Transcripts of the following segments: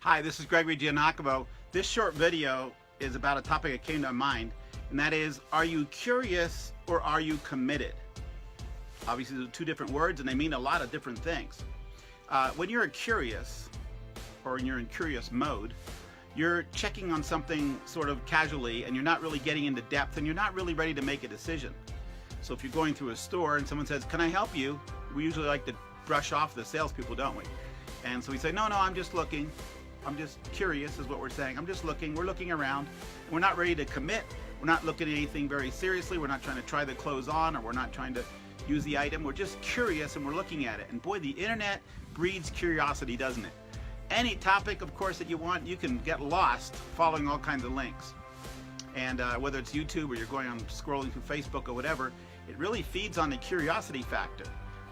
Hi, this is Gregory Giannakavo. This short video is about a topic that came to my mind, and that is, are you curious or are you committed? Obviously, those are two different words and they mean a lot of different things. When you're curious, or when you're in curious mode, you're checking on something sort of casually and you're not really getting into depth and you're not really ready to make a decision. So if you're going through a store and someone says, "Can I help you?" we usually like to brush off the salespeople, don't we? And so we say, no, I'm just looking. I'm just curious is what we're saying. I'm just looking. We're looking around. We're not ready to commit. We're not looking at anything very seriously. We're not trying to try the clothes on, or we're not trying to use the item. We're just curious and we're looking at it. And boy, the internet breeds curiosity, doesn't it? Any topic, of course, that you want, you can get lost following all kinds of links. And whether it's YouTube or you're going on scrolling through Facebook or whatever, it really feeds on the curiosity factor.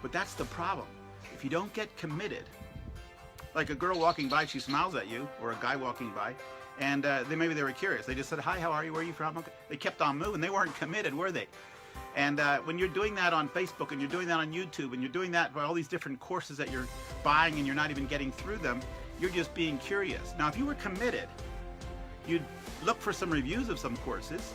But that's the problem. If you don't get committed, like a girl walking by, she smiles at you, or a guy walking by, and maybe they were curious. They just said, "Hi, how are you? Where are you from?" Okay. They kept on moving. They weren't committed, were they? And when you're doing that on Facebook, and you're doing that on YouTube, and you're doing that by all these different courses that you're buying and you're not even getting through them, you're just being curious. Now, if you were committed, you'd look for some reviews of some courses,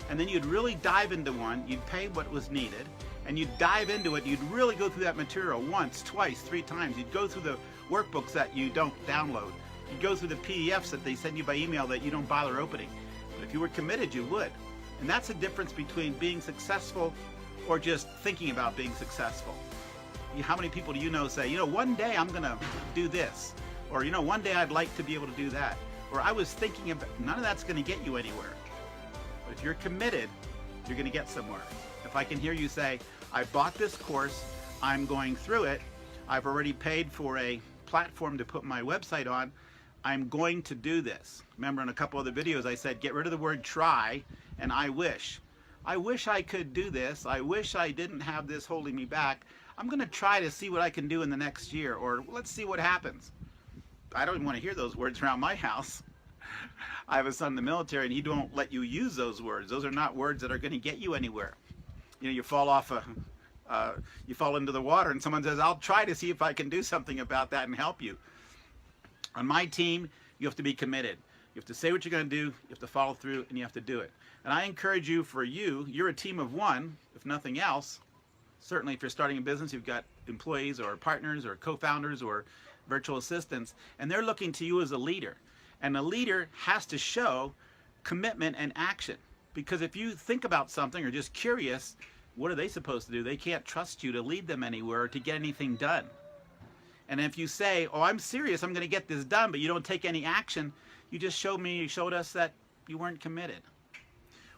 and then you'd really dive into one. You'd pay what was needed, and you'd dive into it. You'd really go through that material once, twice, 3 times. You'd go through the workbooks that you don't download. You'd go through the PDFs that they send you by email that you don't bother opening. But if you were committed, you would. And that's the difference between being successful or just thinking about being successful. How many people do you know say, one day I'm going to do this, or one day I'd like to be able to do that, or I was thinking about. None of that's going to get you anywhere. But if you're committed, you're going to get somewhere. If I can hear you say, "I bought this course, I'm going through it, I've already paid for a platform to put my website on, I'm going to do this." Remember, in a couple other videos I said, get rid of the word try and I wish. I wish I could do this. I wish I didn't have this holding me back. I'm going to try to see what I can do in the next year, or let's see what happens. I don't even want to hear those words around my house. I have a son in the military and he won't let you use those words. Those are not words that are going to get you anywhere. You fall off you fall into the water and someone says, "I'll try to see if I can do something about that and help you." On my team, you have to be committed. You have to say what you're going to do, you have to follow through, and you have to do it. And I encourage you, you're a team of one, if nothing else. Certainly if you're starting a business, you've got employees or partners or co-founders or virtual assistants, and they're looking to you as a leader. And a leader has to show commitment and action. Because if you think about something or just curious, what are they supposed to do? They can't trust you to lead them anywhere or to get anything done. And if you say, "Oh, I'm serious, I'm going to get this done," but you don't take any action, you just showed us that you weren't committed.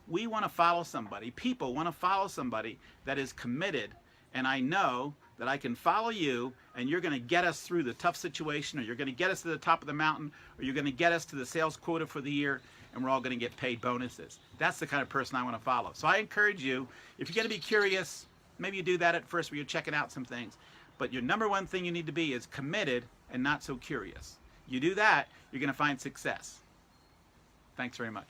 We want to follow somebody. People want to follow somebody that is committed. And I know that I can follow you, and you're going to get us through the tough situation, or you're going to get us to the top of the mountain, or you're going to get us to the sales quota for the year, and we're all going to get paid bonuses. That's the kind of person I want to follow. So I encourage you, if you're going to be curious, maybe you do that at first where you're checking out some things. But your number one thing you need to be is committed and not so curious. You do that, you're going to find success. Thanks very much.